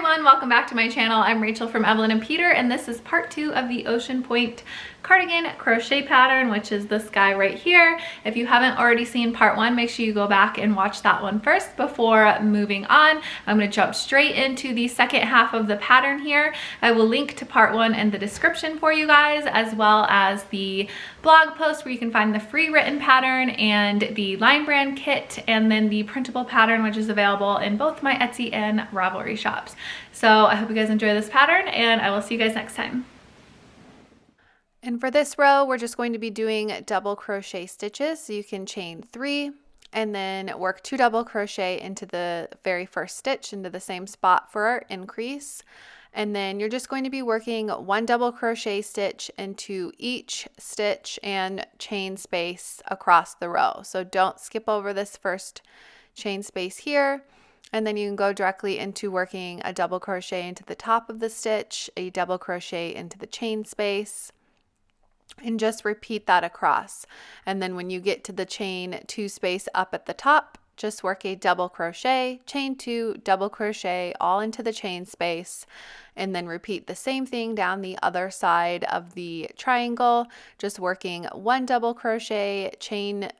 everyone, welcome back to my channel. I'm Rachel from Evelyn and Peter, and this is part 2 of the Ocean Point Cardigan crochet pattern, which is this guy right here. If you haven't already seen part 1, make sure you go back and watch that one first before moving on. I'm going to jump straight into the second half of the pattern here. I will link to part 1 in the description for you guys, as well as the blog post where you can find the free written pattern and the line brand kit, and then the printable pattern, which is available in both my Etsy and Ravelry shops. So I hope you guys enjoy this pattern, and I will see you guys next time. And for this row, we're just going to be doing double crochet stitches. So you can chain 3 and then work 2 double crochet into the very first stitch into the same spot for our increase. And then you're just going to be working 1 double crochet stitch into each stitch and chain space across the row. So don't skip over this first chain space here. And then you can go directly into working a double crochet into the top of the stitch, a double crochet into the chain space, and just repeat that across. And then when you get to the chain 2 space up at the top, just work a double crochet, chain 2, double crochet all into the chain space, and then repeat the same thing down the other side of the triangle, just working 1 double crochet, chain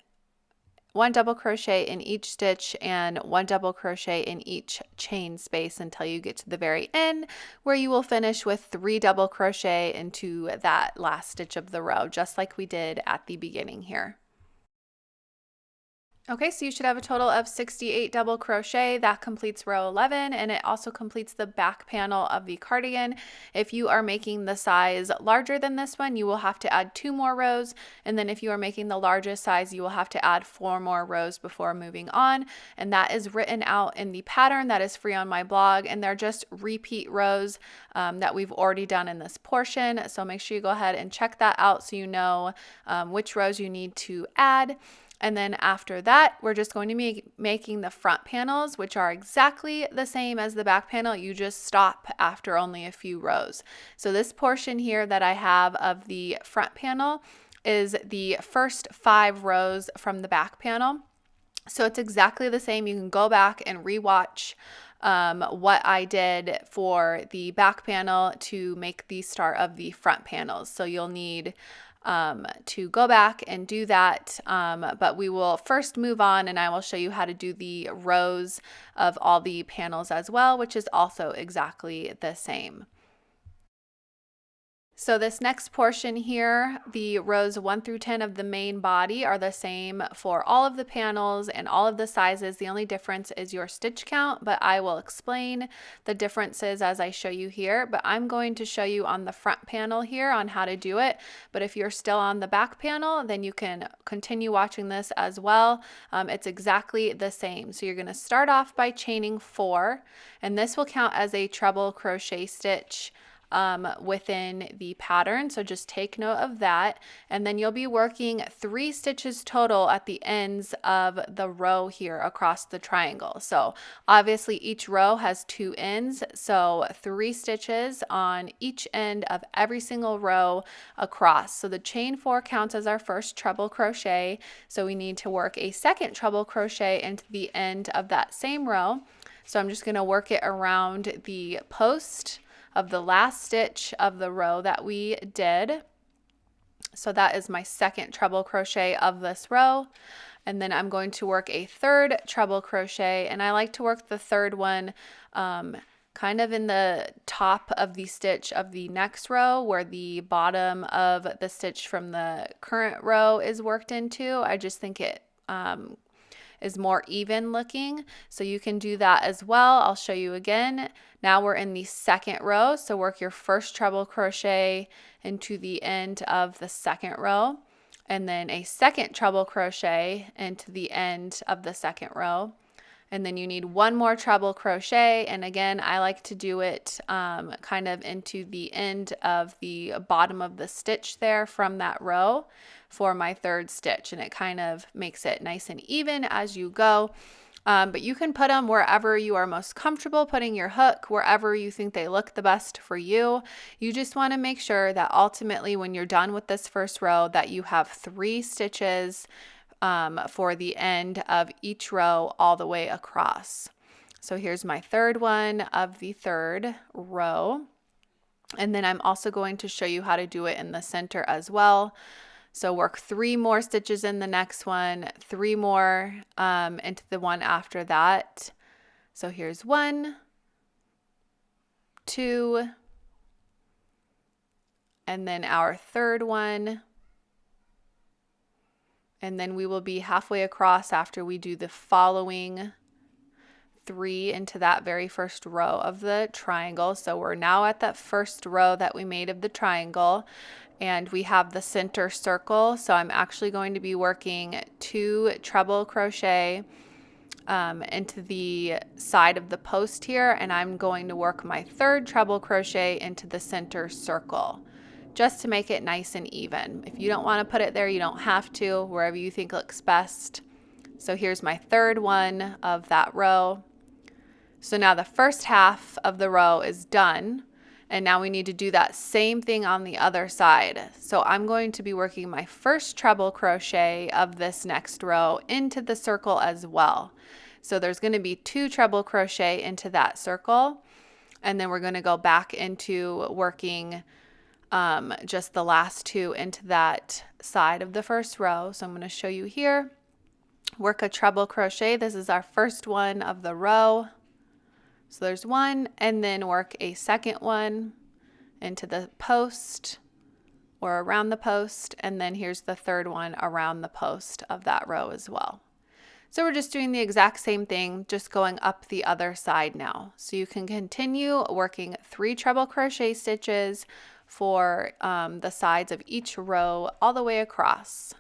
1 double crochet in each stitch and 1 double crochet in each chain space until you get to the very end, where you will finish with 3 double crochet into that last stitch of the row, just like we did at the beginning here. Okay, so you should have a total of 68 double crochet. That completes row 11, and it also completes the back panel of the cardigan. If you are making the size larger than this one, you will have to add 2 more rows, and then if you are making the largest size, you will have to add 4 more rows before moving on, and that is written out in the pattern that is free on my blog, and they're just repeat rows that we've already done in this portion. So make sure you go ahead and check that out so you know which rows you need to add. And then after that, we're just going to be making the front panels, which are exactly the same as the back panel. You just stop after only a few rows. So this portion here that I have of the front panel is the first 5 rows from the back panel. So it's exactly the same. You can go back and rewatch what I did for the back panel to make the start of the front panels. So you'll need to go back and do that, but we will first move on and I will show you how to do the rows of all the panels as well, which is also exactly the same. So this next portion here, the rows 1 through 10 of the main body are the same for all of the panels and all of the sizes. The only difference is your stitch count, but I will explain the differences as I show you here. But I'm going to show you on the front panel here on how to do it. But if you're still on the back panel, then you can continue watching this as well. It's exactly the same. So you're going to start off by chaining 4, and this will count as a treble crochet stitch within the pattern, so just take note of that. And then you'll be working 3 stitches total at the ends of the row here across the triangle. So obviously each row has 2 ends, so 3 stitches on each end of every single row across. So the chain 4 counts as our first treble crochet, so we need to work a second treble crochet into the end of that same row. So I'm just going to work it around the post of the last stitch of the row that we did. So that is my second treble crochet of this row. And then I'm going to work a 3rd treble crochet, and I like to work the 3rd one kind of in the top of the stitch of the next row where the bottom of the stitch from the current row is worked into. I just think it is more even looking, so you can do that as well. I'll show you again. Now we're in the 2nd row, so work your first treble crochet into the end of the 2nd row, and then a 2nd treble crochet into the end of the 2nd row, and then you need 1 more treble crochet, and again I like to do it kind of into the end of the bottom of the stitch there from that row for my 3rd stitch, and it kind of makes it nice and even as you go. But you can put them wherever you are most comfortable putting your hook, wherever you think they look the best for you. You just want to make sure that ultimately when you're done with this first row that you have 3 stitches for the end of each row all the way across. So here's my third one of the third row. And then I'm also going to show you how to do it in the center as well. So work 3 more stitches in the next one, 3 more into the one after that. So here's 1, 2, and then our third one. And then we will be halfway across after we do the following 3 into that very first row of the triangle. So we're now at that first row that we made of the triangle, and we have the center circle. So I'm actually going to be working 2 treble crochet into the side of the post here, and I'm going to work my 3rd treble crochet into the center circle, just to make it nice and even. If you don't want to put it there, you don't have to, wherever you think looks best. So here's my 3rd one of that row. So now the first half of the row is done, and now we need to do that same thing on the other side. So I'm going to be working my first treble crochet of this next row into the circle as well. So there's going to be 2 treble crochet into that circle, and then we're going to go back into working just the last 2 into that side of the first row. So I'm going to show you here. Work a treble crochet. This is our first one of the row. So there's 1, and then work a second one into the post or around the post, and then here's the 3rd one around the post of that row as well. So we're just doing the exact same thing, just going up the other side now. So you can continue working 3 treble crochet stitches for the sides of each row all the way across.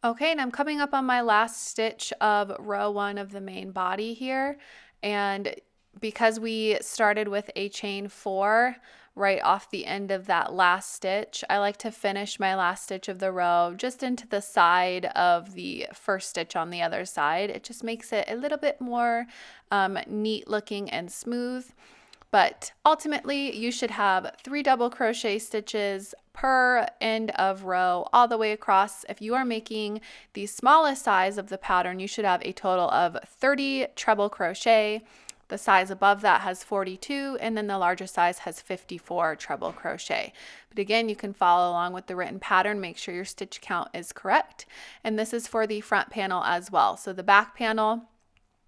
Okay, and I'm coming up on my last stitch of row 1 of the main body here, and because we started with a chain 4 right off the end of that last stitch, I like to finish my last stitch of the row just into the side of the first stitch on the other side. It just makes it a little bit more neat looking and smooth. But ultimately, you should have 3 double crochet stitches per end of row all the way across. If you are making the smallest size of the pattern, you should have a total of 30 treble crochet. The size above that has 42, and then the largest size has 54 treble crochet. But again, you can follow along with the written pattern. Make sure your stitch count is correct. And this is for the front panel as well. So the back panel,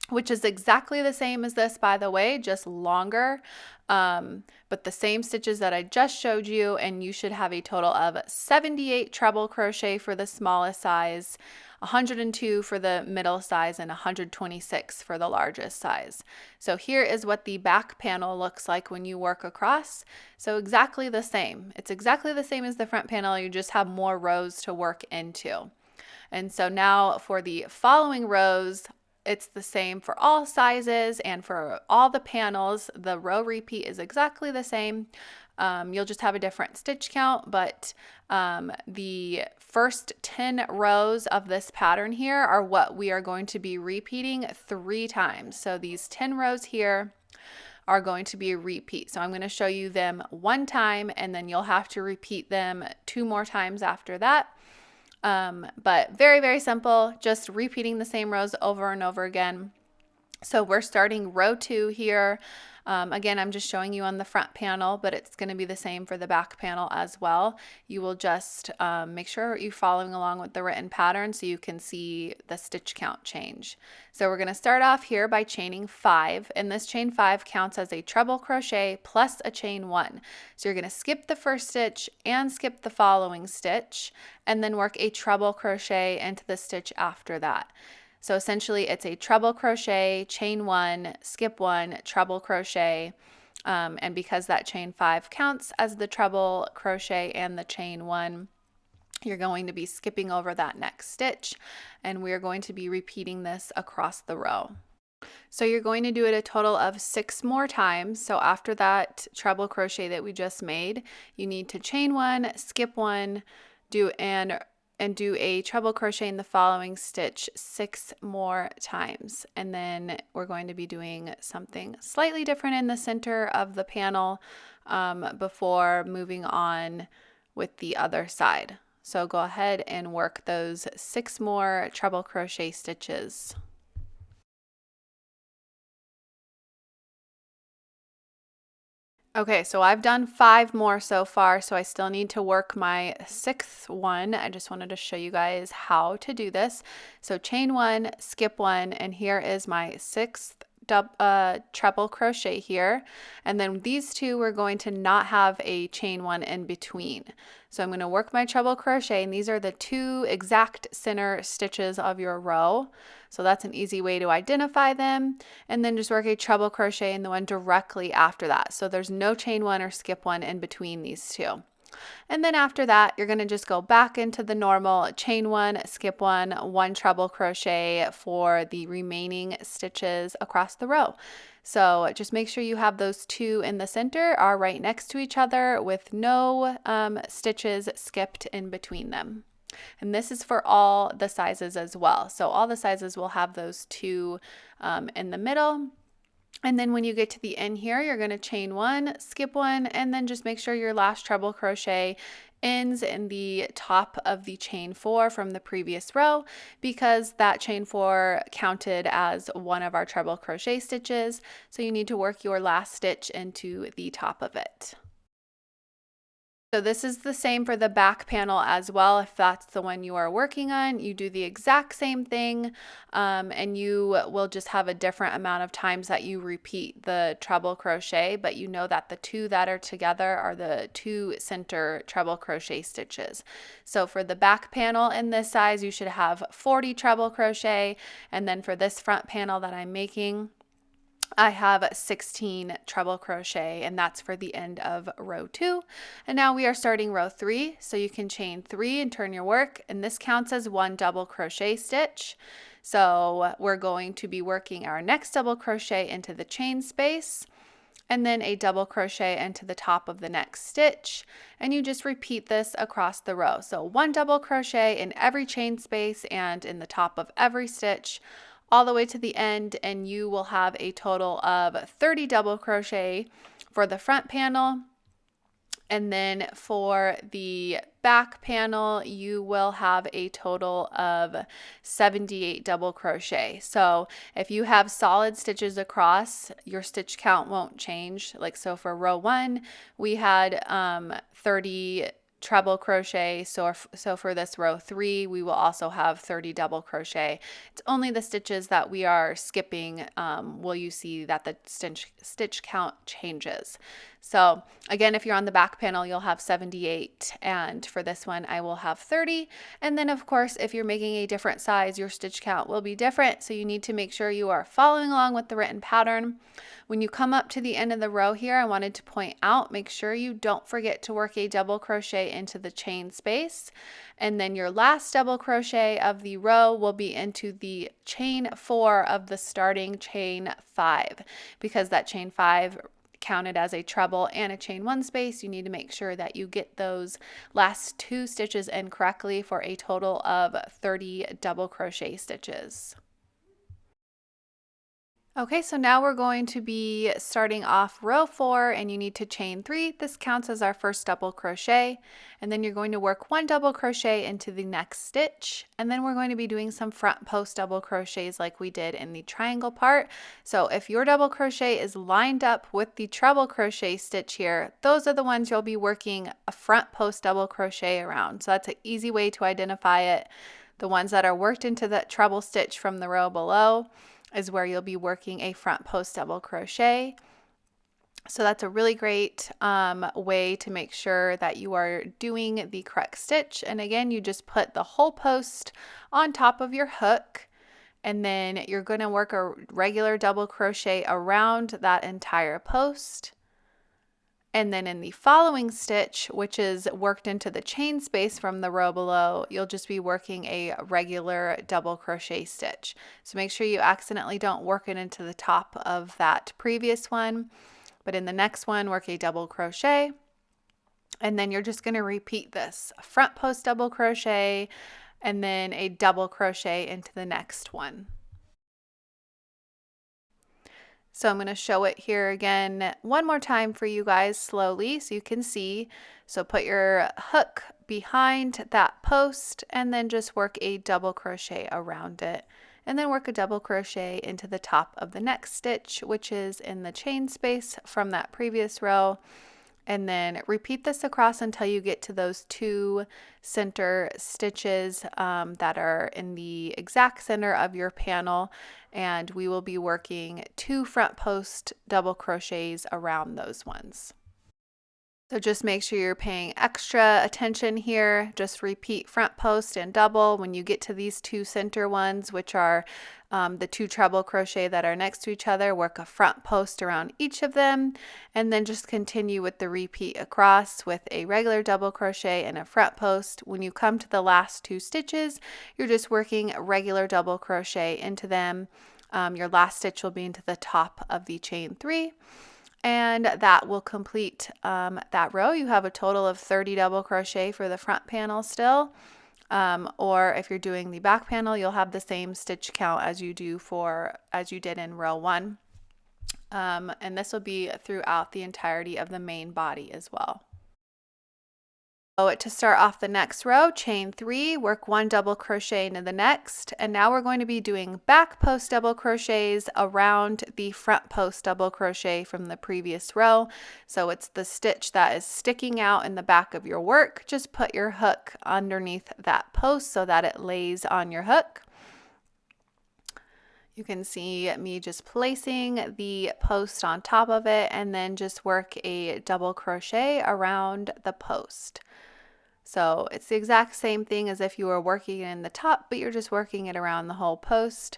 which is exactly the same as this, by the way, just longer, but the same stitches that I just showed you, and you should have a total of 78 treble crochet for the smallest size, 102 for the middle size, and 126 for the largest size. So here is what the back panel looks like when you work across. So exactly the same. It's exactly the same as the front panel, you just have more rows to work into. And so now for the following rows, it's the same for all sizes and for all the panels. The row repeat is exactly the same. You'll just have a different stitch count, but the first 10 rows of this pattern here are what we are going to be repeating 3 times. So these 10 rows here are going to be a repeat. So I'm going to show you them 1 time, and then you'll have to repeat them 2 more times after that. But very, very simple, just repeating the same rows over and over again. So we're starting row 2 here. Again, I'm just showing you on the front panel, but it's going to be the same for the back panel as well. You will just make sure you're following along with the written pattern so you can see the stitch count change. So we're going to start off here by chaining 5, and this chain 5 counts as a treble crochet plus a chain 1. So you're going to skip the first stitch and skip the following stitch, and then work a treble crochet into the stitch after that. So essentially it's a treble crochet, chain 1, skip 1, treble crochet, and because that chain 5 counts as the treble crochet and the chain 1, you're going to be skipping over that next stitch, and we're going to be repeating this across the row. So you're going to do it a total of 6 more times. So after that treble crochet that we just made, you need to chain 1, skip 1, do do a treble crochet in the following stitch 6 more times. And then we're going to be doing something slightly different in the center of the panel before moving on with the other side. So go ahead and work those 6 more treble crochet stitches. Okay, so I've done 5 more so far, so I still need to work my 6th one. I just wanted to show you guys how to do this. So chain 1, skip 1, and here is my 6th treble crochet here. And then these two, we're going to not have a chain 1 in between. So I'm going to work my treble crochet, and these are the 2 exact center stitches of your row. So that's an easy way to identify them. And then just work a treble crochet in the one directly after that. So there's no chain 1 or skip 1 in between these two. And then after that, you're going to just go back into the normal chain 1, skip 1, 1 treble crochet for the remaining stitches across the row. So just make sure you have those 2 in the center are right next to each other with no stitches skipped in between them. And this is for all the sizes as well. So all the sizes will have those 2 in the middle. And then when you get to the end here, you're going to chain 1, skip 1, and then just make sure your last treble crochet ends in the top of the chain 4 from the previous row, because that chain 4 counted as one of our treble crochet stitches. So you need to work your last stitch into the top of it. So this is the same for the back panel as well. If that's the one you are working on, you do the exact same thing, and you will just have a different amount of times that you repeat the treble crochet, but you know that the 2 that are together are the 2 center treble crochet stitches. So for the back panel in this size, you should have 40 treble crochet, and then for this front panel that I'm making, I have 16 treble crochet, and that's for the end of row 2. And now we are starting row 3, so you can chain 3 and turn your work, and this counts as 1 double crochet stitch. So we're going to be working our next double crochet into the chain space, and then a double crochet into the top of the next stitch, and you just repeat this across the row. So 1 double crochet in every chain space and in the top of every stitch, all the way to the end, and you will have a total of 30 double crochet for the front panel. And then for the back panel, you will have a total of 78 double crochet. So if you have solid stitches across, your stitch count won't change. Like, so for row 1, we had 30 treble crochet, so for this row 3, we will also have 30 double crochet. It's only the stitches that we are skipping will you see that the stitch count changes. So again, if you're on the back panel, you'll have 78, and for this one I will have 30. And then of course, if you're making a different size, your stitch count will be different, so you need to make sure you are following along with the written pattern. When you come up to the end of the row here, I wanted to point out, make sure you don't forget to work a double crochet into the chain space, and then your last double crochet of the row will be into the chain 4 of the starting chain 5, because that chain 5 counted as a treble and a chain 1 space. You need to make sure that you get those last 2 stitches in correctly for a total of 30 double crochet stitches. Okay, so now we're going to be starting off row 4, and you need to chain 3. This counts as our first double crochet, and then you're going to work 1 double crochet into the next stitch, and then we're going to be doing some front post double crochets like we did in the triangle part. So if your double crochet is lined up with the treble crochet stitch here, those are the ones you'll be working a front post double crochet around. So that's an easy way to identify it. The ones that are worked into that treble stitch from the row below is where you'll be working a front post double crochet. So that's a really great way to make sure that you are doing the correct stitch. And again, you just put the whole post on top of your hook, and then you're going to work a regular double crochet around that entire post. And then in the following stitch, which is worked into the chain space from the row below, you'll just be working a regular double crochet stitch. So make sure you accidentally don't work it into the top of that previous one, but in the next one, work a double crochet. And then you're just going to repeat this front post double crochet and then a double crochet into the next one. So I'm going to show it here again one more time for you guys slowly so you can see. So put your hook behind that post and then just work a double crochet around it. And then work a double crochet into the top of the next stitch, which is in the chain space from that previous row. And then repeat this across until you get to those 2 center stitches that are in the exact center of your panel. And we will be working 2 front post double crochets around those ones. So just make sure you're paying extra attention here. Just repeat front post and double when you get to these 2 center ones, which are the 2 treble crochet that are next to each other. Work a front post around each of them, and then just continue with the repeat across with a regular double crochet and a front post. When you come to the last 2 stitches, you're just working regular double crochet into them. Your last stitch will be into the top of the chain 3. And that will complete that row. You have a total of 30 double crochet for the front panel still. Or if you're doing the back panel, you'll have the same stitch count as you did in row 1. And this will be throughout the entirety of the main body as well. So to start off the next row, chain 3, work 1 double crochet into the next, and now we're going to be doing back post double crochets around the front post double crochet from the previous row. So it's the stitch that is sticking out in the back of your work. Just put your hook underneath that post so that it lays on your hook. You can see me just placing the post on top of it and then just work a double crochet around the post. So it's the exact same thing as if you were working in the top, but you're just working it around the whole post.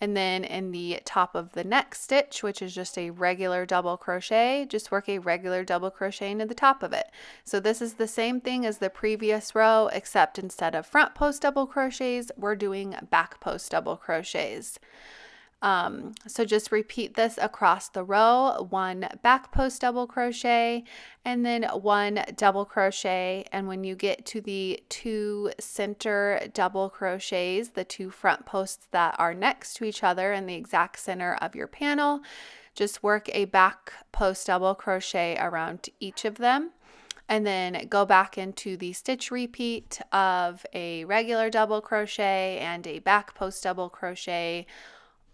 And then in the top of the next stitch, which is just a regular double crochet, just work a regular double crochet into the top of it. So this is the same thing as the previous row, except instead of front post double crochets, we're doing back post double crochets. So just repeat this across the row, 1 back post double crochet and then 1 double crochet. And when you get to the 2 center double crochets, the 2 front posts that are next to each other in the exact center of your panel, just work a back post double crochet around each of them. And then go back into the stitch repeat of a regular double crochet and a back post double crochet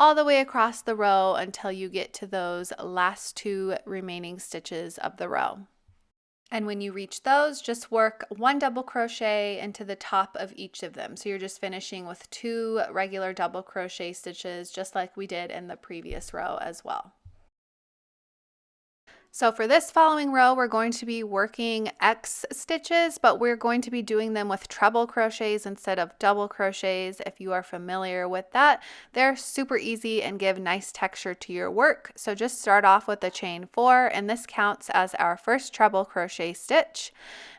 all the way across the row until you get to those last 2 remaining stitches of the row. And when you reach those, just work 1 double crochet into the top of each of them. So you're just finishing with 2 regular double crochet stitches, just like we did in the previous row as well. So for this following row, we're going to be working X stitches, but we're going to be doing them with treble crochets instead of double crochets. If you are familiar with that, they're super easy and give nice texture to your work. So just start off with a chain 4, and this counts as our first treble crochet stitch.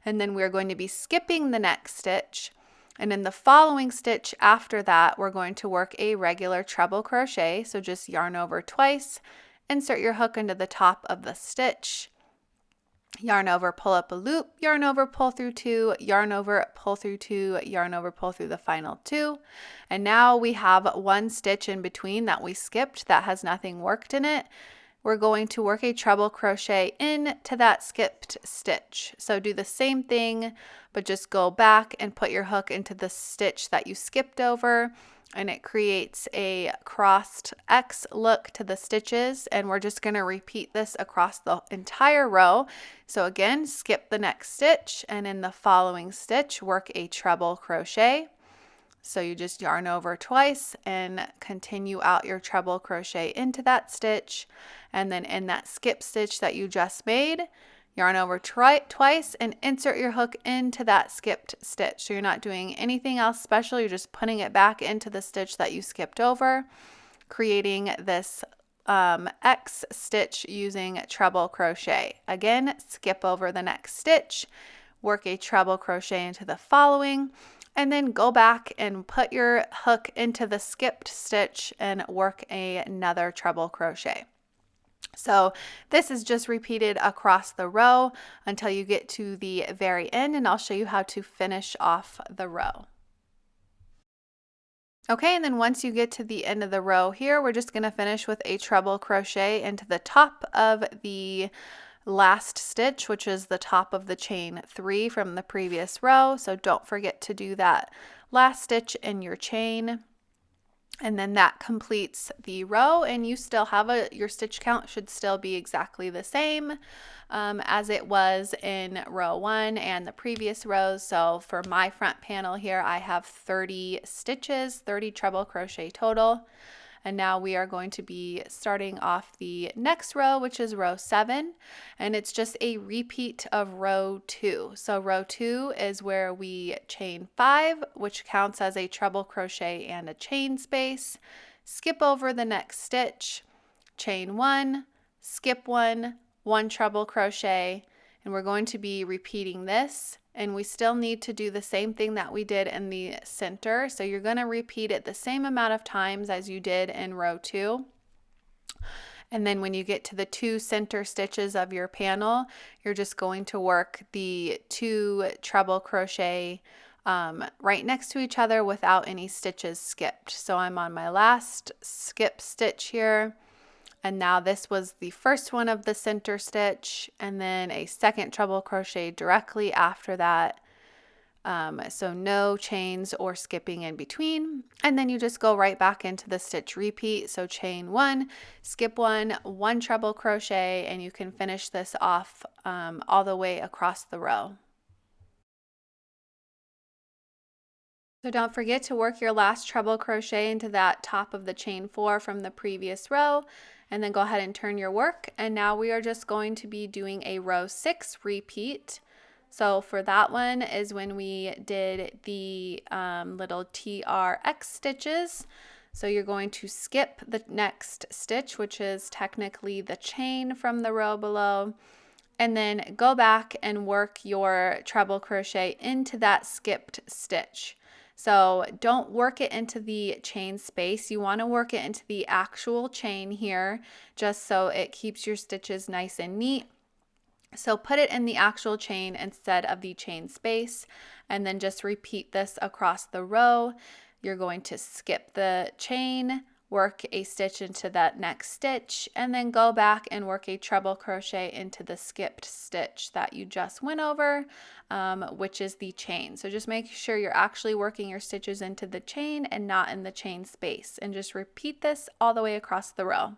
And then we're going to be skipping the next stitch. And in the following stitch after that, we're going to work a regular treble crochet. So just yarn over twice. Insert your hook into the top of the stitch, yarn over, pull up a loop, yarn over, pull through 2, yarn over, pull through 2, yarn over, pull through the final 2. And now we have 1 stitch in between that we skipped that has nothing worked in it. We're going to work a treble crochet into that skipped stitch. So do the same thing, but just go back and put your hook into the stitch that you skipped over. And it creates a crossed X look to the stitches, and we're just going to repeat this across the entire row. So again, skip the next stitch, and in the following stitch, work a treble crochet. So you just yarn over twice and continue out your treble crochet into that stitch, and then in that skip stitch that you just made, yarn over twice and insert your hook into that skipped stitch. So you're not doing anything else special. You're just putting it back into the stitch that you skipped over, creating this X stitch using treble crochet. Again, skip over the next stitch, work a treble crochet into the following, and then go back and put your hook into the skipped stitch and work another treble crochet. So this is just repeated across the row until you get to the very end, and I'll show you how to finish off the row. Okay, and then once you get to the end of the row here, we're just going to finish with a treble crochet into the top of the last stitch, which is the top of the chain 3 from the previous row. So don't forget to do that last stitch in your chain. And then that completes the row, and you still have your stitch count should still be exactly the same as it was in row 1 and the previous rows. So for my front panel here, I have 30 stitches, 30 treble crochet total. And now we are going to be starting off the next row, which is row 7, and it's just a repeat of row 2. So row 2 is where we chain 5, which counts as a treble crochet and a chain space. Skip over the next stitch, chain 1, skip 1, 1 treble crochet, and we're going to be repeating this. And we still need to do the same thing that we did in the center. So you're going to repeat it the same amount of times as you did in row 2. And then when you get to the 2 center stitches of your panel, you're just going to work the 2 treble crochet right next to each other without any stitches skipped. So I'm on my last skip stitch here. And now this was the first one of the center stitch, and then a second treble crochet directly after that. So no chains or skipping in between. And then you just go right back into the stitch repeat. So chain 1, skip 1, 1 treble crochet, and you can finish this off all the way across the row. So don't forget to work your last treble crochet into that top of the chain 4 from the previous row, and then go ahead and turn your work. And now we are just going to be doing a row 6 repeat. So for that one is when we did the little TRX stitches. So you're going to skip the next stitch, which is technically the chain from the row below, and then go back and work your treble crochet into that skipped stitch. So don't work it into the chain space. You want to work it into the actual chain here, just so it keeps your stitches nice and neat. So put it in the actual chain instead of the chain space, and then just repeat this across the row. You're going to skip the chain, work a stitch into that next stitch, and then go back and work a treble crochet into the skipped stitch that you just went over, which is the chain. So just make sure you're actually working your stitches into the chain and not in the chain space, and just repeat this all the way across the row.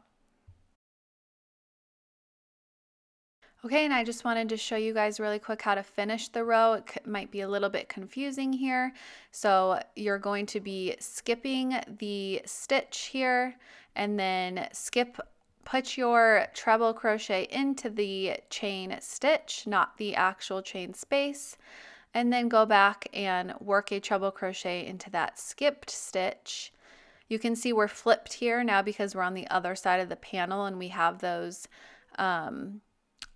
Okay, and I just wanted to show you guys really quick how to finish the row. It might be a little bit confusing here. So you're going to be skipping the stitch here, and then put your treble crochet into the chain stitch, not the actual chain space, and then go back and work a treble crochet into that skipped stitch. You can see we're flipped here now because we're on the other side of the panel, and we have those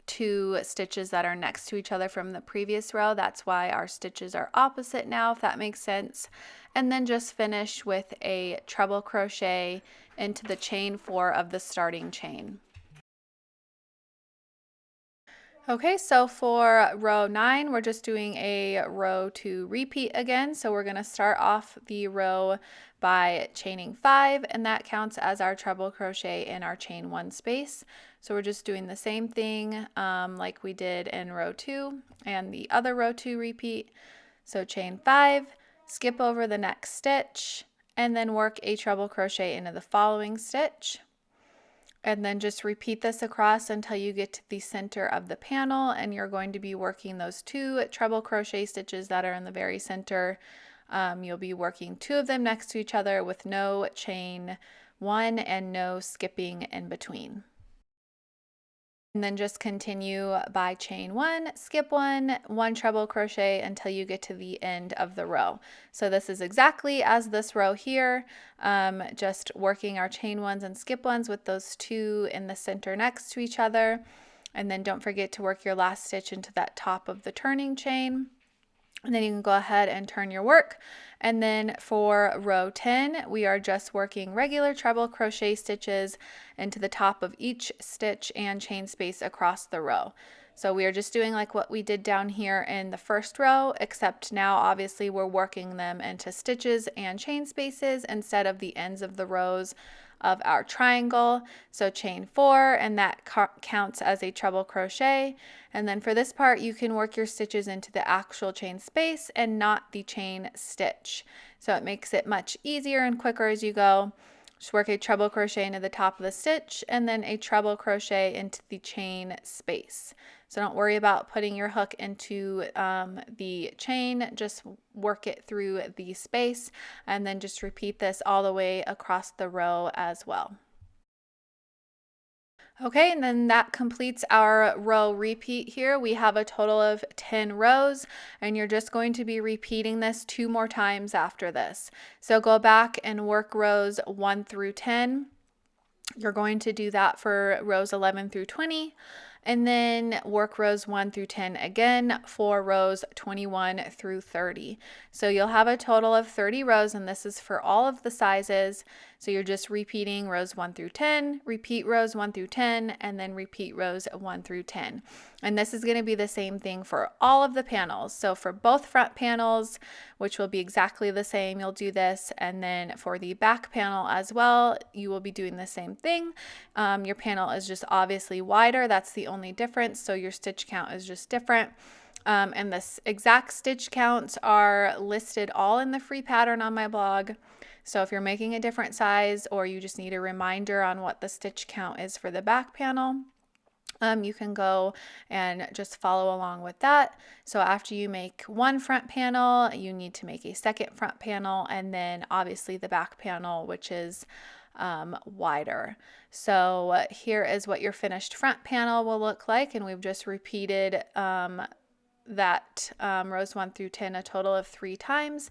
2 stitches that are next to each other from the previous row. That's why our stitches are opposite now, if that makes sense. And then just finish with a treble crochet into the chain 4 of the starting chain. Okay, so for row 9, we're just doing a row 2 repeat again. So we're going to start off the row by chaining 5, and that counts as our treble crochet in our chain 1 space. So we're just doing the same thing like we did in row 2 and the other row 2 repeat. So chain 5, skip over the next stitch, and then work a treble crochet into the following stitch. And then just repeat this across until you get to the center of the panel, and you're going to be working those 2 treble crochet stitches that are in the very center. You'll be working 2 of them next to each other with no chain 1 and no skipping in between. And then just continue by chain one, skip one treble crochet until you get to the end of the row. So this is exactly as this row here, just working our chain ones and skip ones with those two in the center next to each other. And then don't forget to work your last stitch into that top of the turning chain. And then you can go ahead and turn your work. And then for row 10, we are just working regular treble crochet stitches into the top of each stitch and chain space across the row. So we are just doing like what we did down here in the first row, except now obviously we're working them into stitches and chain spaces instead of the ends of the rows of our triangle. So chain 4, and that counts as a treble crochet. And then for this part, you can work your stitches into the actual chain space and not the chain stitch. So it makes it much easier and quicker as you go. Just work a treble crochet into the top of the stitch and then a treble crochet into the chain space. So don't worry about putting your hook into the chain, just work it through the space and then just repeat this all the way across the row as well. Okay, and then that completes our row repeat here. We have a total of 10 rows, and you're just going to be repeating this 2 more times after this. So go back and work rows 1 through 10. You're going to do that for rows 11 through 20. And then work rows 1 through 10 again for rows 21 through 30. So you'll have a total of 30 rows, and this is for all of the sizes. So you're just repeating rows 1 through 10, repeat rows 1 through 10, and then repeat rows 1 through 10. And this is going to be the same thing for all of the panels. So for both front panels, which will be exactly the same, you'll do this. And then for the back panel as well, you will be doing the same thing. Your panel is just obviously wider. That's the only difference. So your stitch count is just different. And the exact stitch counts are listed all in the free pattern on my blog. So if you're making a different size or you just need a reminder on what the stitch count is for the back panel, you can go and just follow along with that. So after you make one front panel, you need to make a second front panel, and then obviously the back panel, which is wider. So here is what your finished front panel will look like, and we've just repeated that rows 1 through 10 a total of 3 times.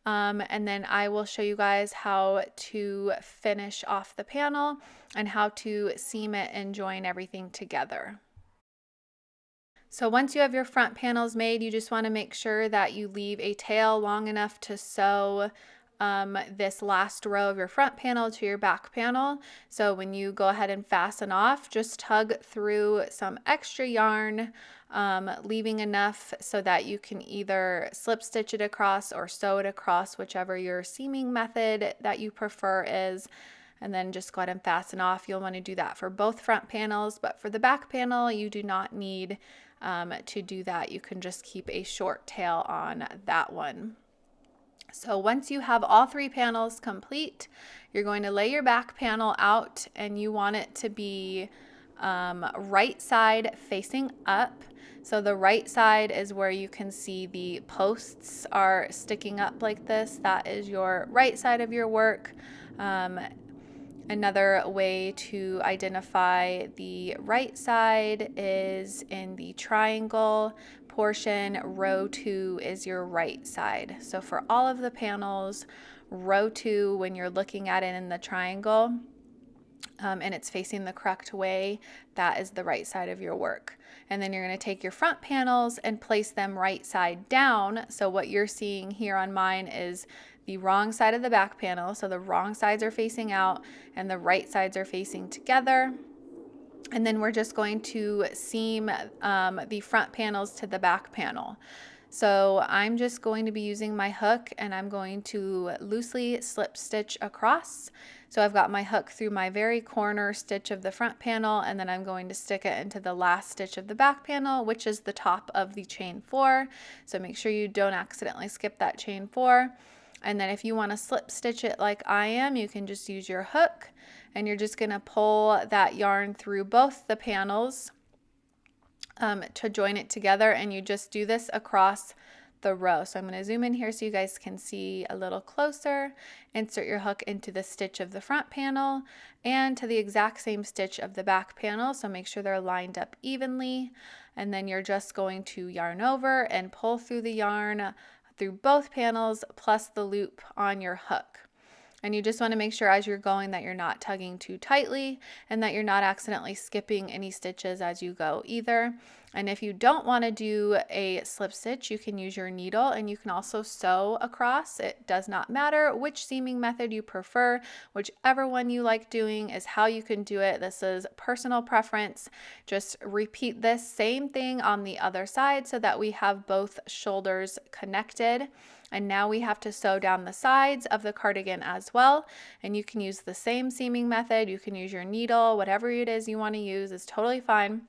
And then I will show you guys how to finish off the panel and how to seam it and join everything together. So once you have your front panels made, you just want to make sure that you leave a tail long enough to sew this last row of your front panel to your back panel. So when you go ahead and fasten off, just tug through some extra yarn, leaving enough so that you can either slip stitch it across or sew it across, whichever your seaming method that you prefer is. And then just go ahead and fasten off. You'll want to do that for both front panels, but for the back panel, you do not need to do that. You can just keep a short tail on that one. So once you have all 3 panels complete, you're going to lay your back panel out, and you want it to be right side facing up. So the right side is where you can see the posts are sticking up like this. That is your right side of your work. Another way to identify the right side is in the triangle portion. Row 2 is your right side. So for all of the panels, row 2, when you're looking at it in the triangle and it's facing the correct way, that is the right side of your work. And then you're going to take your front panels and place them right side down. So what you're seeing here on mine is the wrong side of the back panel. So the wrong sides are facing out and the right sides are facing together. And then we're just going to seam the front panels to the back panel. So I'm just going to be using my hook, and I'm going to loosely slip stitch across. So I've got my hook through my very corner stitch of the front panel, and then I'm going to stick it into the last stitch of the back panel, which is the top of the chain 4. So make sure you don't accidentally skip that chain 4. And then if you want to slip stitch it like I am, you can just use your hook, and you're just going to pull that yarn through both the panels to join it together, and you just do this across the row. So I'm going to zoom in here so you guys can see a little closer. Insert your hook into the stitch of the front panel and to the exact same stitch of the back panel. So make sure they're lined up evenly. And then you're just going to yarn over and pull through the yarn through both panels plus the loop on your hook. And you just want to make sure as you're going that you're not tugging too tightly and that you're not accidentally skipping any stitches as you go either. And if you don't want to do a slip stitch, you can use your needle and you can also sew across. It does not matter which seaming method you prefer. Whichever one you like doing is how you can do it. This is personal preference. Just repeat this same thing on the other side so that we have both shoulders connected. And now we have to sew down the sides of the cardigan as well. And you can use the same seaming method. You can use your needle, whatever it is you want to use is totally fine.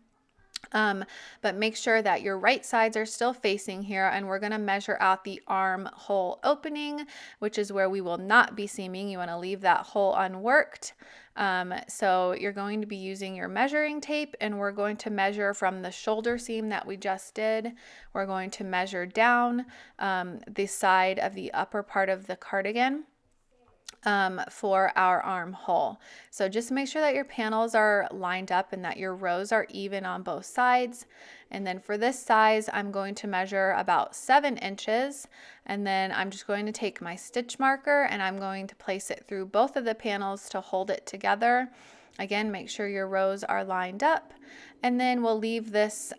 But make sure that your right sides are still facing here, and we're going to measure out the armhole opening, which is where we will not be seaming. You want to leave that hole unworked. So you're going to be using your measuring tape, and we're going to measure from the shoulder seam that we just did. We're going to measure down the side of the upper part of the cardigan for our armhole. So just make sure that your panels are lined up and that your rows are even on both sides. And then for this size, I'm going to measure about 7 inches. And then I'm just going to take my stitch marker and I'm going to place it through both of the panels to hold it together. Again, make sure your rows are lined up. And then we'll leave this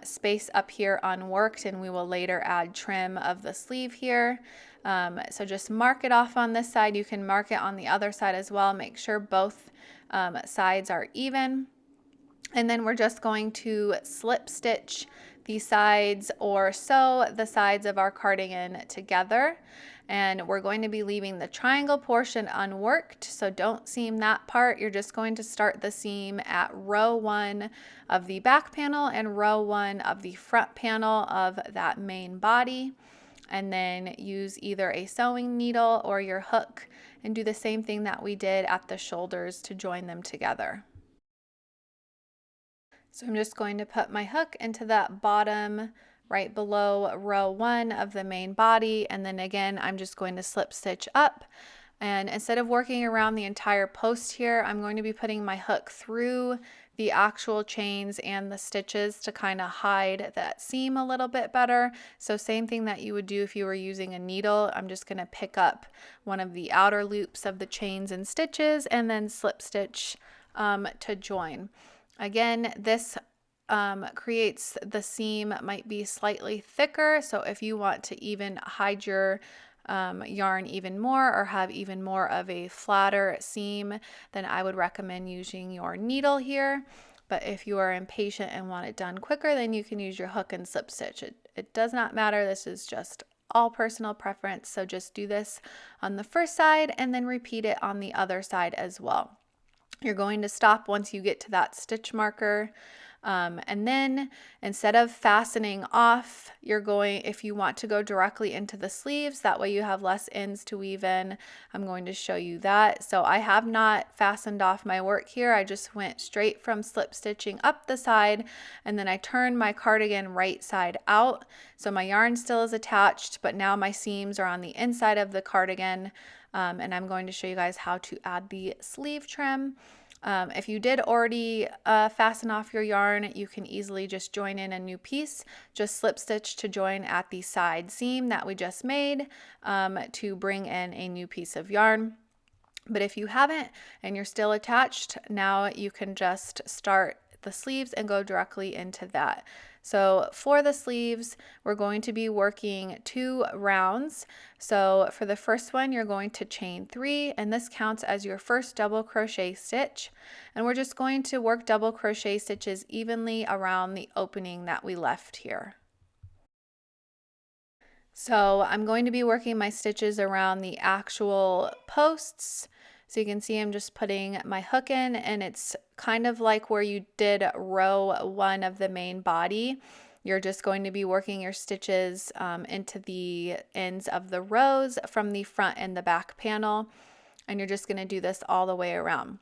space up here unworked, and we will later add trim of the sleeve here. So just mark it off on this side. You can mark it on the other side as well. Make sure both sides are even. And then we're just going to slip stitch the sides or sew the sides of our cardigan together. And we're going to be leaving the triangle portion unworked, so don't seam that part. You're just going to start the seam at row 1 of the back panel and row 1 of the front panel of that main body. And then use either a sewing needle or your hook and do the same thing that we did at the shoulders to join them together. So I'm just going to put my hook into that bottom right below row 1 of the main body, and then again I'm just going to slip stitch up, and instead of working around the entire post here, I'm going to be putting my hook through the actual chains and the stitches to kind of hide that seam a little bit better. So same thing that you would do if you were using a needle. I'm just going to pick up one of the outer loops of the chains and stitches and then slip stitch to join. Again, this creates the seam might be slightly thicker, so if you want to even hide your yarn even more or have even more of a flatter seam, then I would recommend using your needle here. But if you are impatient and want it done quicker, then you can use your hook and slip stitch. It does not matter. This is just all personal preference. So just do this on the first side and then repeat it on the other side as well. You're going to stop once you get to that stitch marker. And then instead of fastening off, you're going, if you want to go directly into the sleeves, that way you have less ends to weave in. I'm going to show you that. So I have not fastened off my work here. I just went straight from slip stitching up the side, and then I turned my cardigan right side out. So my yarn still is attached, but now my seams are on the inside of the cardigan. And I'm going to show you guys how to add the sleeve trim. If you did already fasten off your yarn, you can easily just join in a new piece. Just slip stitch to join at the side seam that we just made to bring in a new piece of yarn. But if you haven't and you're still attached, now you can just start the sleeves and go directly into that. So for the sleeves, we're going to be working 2 rounds. So for the first one, you're going to chain 3, and this counts as your first double crochet stitch. And we're just going to work double crochet stitches evenly around the opening that we left here. So I'm going to be working my stitches around the actual posts. So you can see I'm just putting my hook in, and it's kind of like where you did row 1 of the main body. You're just going to be working your stitches into the ends of the rows from the front and the back panel, and you're just going to do this all the way around.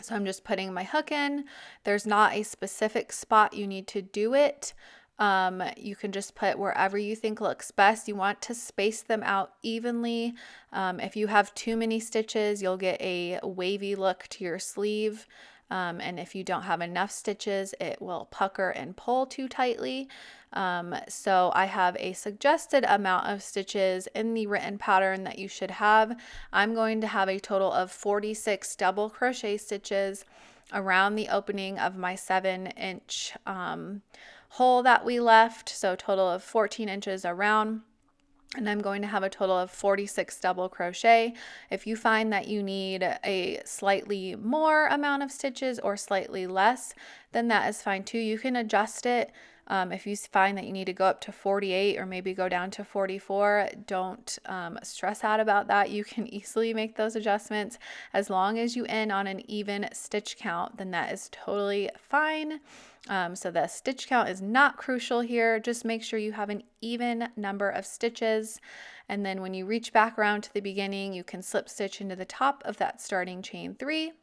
So I'm just putting my hook in. There's not a specific spot you need to do it. You can just put wherever you think looks best. You want to space them out evenly. If you have too many stitches, you'll get a wavy look to your sleeve. And if you don't have enough stitches, it will pucker and pull too tightly. So I have a suggested amount of stitches in the written pattern that you should have. I'm going to have a total of 46 double crochet stitches around the opening of my 7-inch hole that we left, so a total of 14 inches around. And I'm going to have a total of 46 double crochet. If you find that you need a slightly more amount of stitches or slightly less, then that is fine too. You can adjust it. If you find that you need to go up to 48 or maybe go down to 44, don't stress out about that. You can easily make those adjustments. As long as you end on an even stitch count, then that is totally fine. So the stitch count is not crucial here. Just make sure you have an even number of stitches. And then when you reach back around to the beginning, you can slip stitch into the top of that starting chain 3,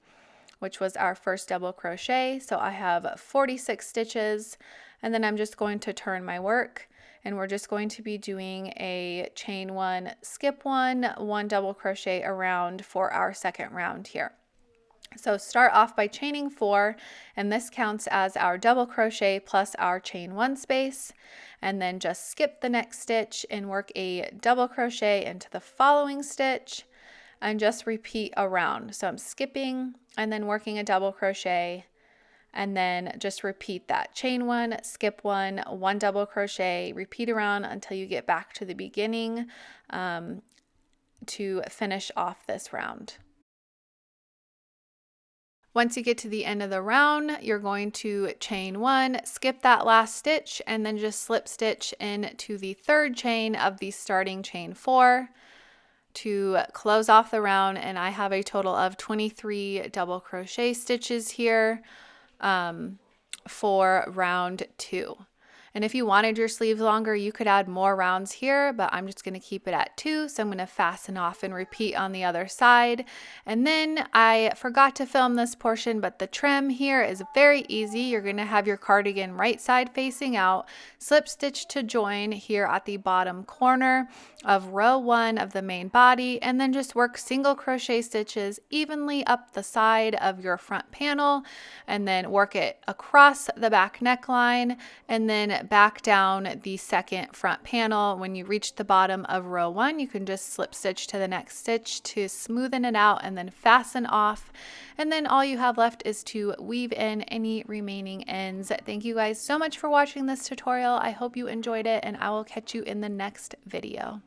which was our first double crochet. So I have 46 stitches, and then I'm just going to turn my work, and we're just going to be doing a chain 1, skip 1, 1 double crochet around for our second round here. So start off by chaining 4, and this counts as our double crochet plus our chain 1 space, and then just skip the next stitch and work a double crochet into the following stitch and just repeat around. So I'm skipping and then working a double crochet, and then just repeat that. Chain 1, skip 1, 1 double crochet, repeat around until you get back to the beginning to finish off this round. Once you get to the end of the round, you're going to chain 1, skip that last stitch, and then just slip stitch into the third chain of the starting chain 4 to close off the round. And I have a total of 23 double crochet stitches here for round 2. And if you wanted your sleeves longer, you could add more rounds here, but I'm just going to keep it at 2. So I'm going to fasten off and repeat on the other side. And then I forgot to film this portion, but the trim here is very easy. You're going to have your cardigan right side facing out, slip stitch to join here at the bottom corner of row 1 of the main body, and then just work single crochet stitches evenly up the side of your front panel, and then work it across the back neckline, and then back down the second front panel. When you reach the bottom of row 1, you can just slip stitch to the next stitch to smoothen it out and then fasten off. And then all you have left is to weave in any remaining ends. Thank you guys so much for watching this tutorial. I hope you enjoyed it, and I will catch you in the next video.